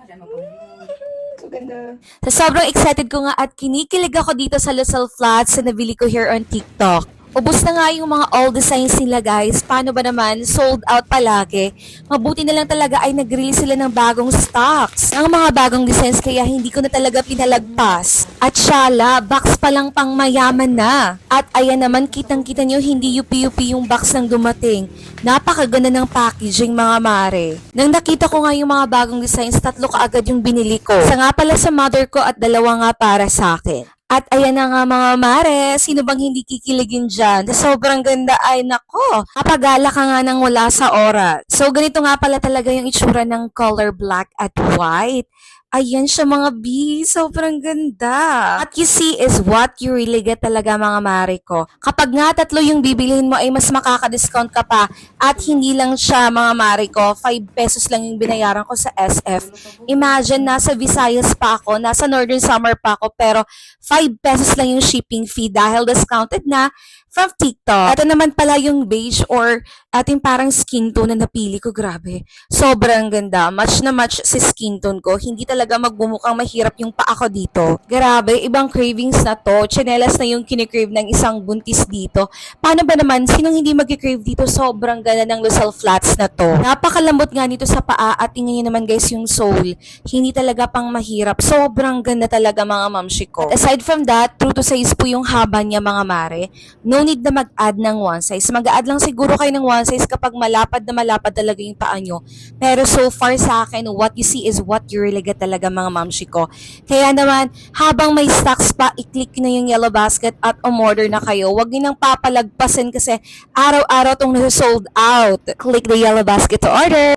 Maganda. Sa sobrang excited ko nga at kinikilig ako dito sa Lasal Flats na nabili ko here on TikTok. Ubus na nga yung mga all designs nila guys. Paano ba naman? Sold out palagi. Mabuti na lang talaga ay nag-release sila ng bagong stocks. Ang mga bagong designs kaya hindi ko na talaga pinalagpas. At syala, box pa lang pang mayaman na. At ayan naman, kitang-kita nyo hindi yupi-yupi yung box ng dumating. Napakaganda ng packaging mga mare. Nang nakita ko nga yung mga bagong designs, 3 kaagad yung binili ko. Isa nga pala sa mother ko at 2 nga para sa akin. At ayan na nga mga mare, sino bang hindi kikiligin dyan? Sobrang ganda ay nako, kapagala ka nga nang wala sa oras. So ganito nga pala talaga yung itsura ng color black at white. Ayan siya mga B, sobrang ganda. What you see is what you really get talaga mga mare ko. Kapag nga 3 yung bibilihin mo ay mas makaka-discount ka pa at hindi lang siya mga mare ko, 5 pesos lang yung binayaran ko sa SF. Imagine, nasa Visayas pa ako, nasa Northern Summer pa ako, pero 5 pesos lang yung shipping fee dahil discounted na from TikTok. Ito naman pala yung beige or ating parang skin tone na napili ko. Grabe. Sobrang ganda. Match na match si skin tone ko. Hindi talaga magbumukhang mahirap yung paa ko dito. Grabe. Ibang cravings na to. Chinelas na yung kinikrave ng isang buntis dito. Paano ba naman? Sinong hindi mag-crave dito? Sobrang ganda ng Lasal Flats na to. Napakalambot nga nito sa paa at tingnan nyo naman guys yung sole. Hindi talaga pang mahirap. Sobrang ganda talaga mga mamshi ko. Aside from that, true to size po yung haba niya mga mare. No need na mag-add ng one size. Mag-add lang siguro kayo ng one size kapag malapad na malapad talaga yung paa nyo. Pero so far sa akin, what you see is what you really get talaga mga mamshi ko. Kaya naman, habang may stocks pa, i-click na yung yellow basket at umorder na kayo. Huwag nyo nang papalagpasin kasi araw-araw tong nasa sold out. Click the yellow basket to order.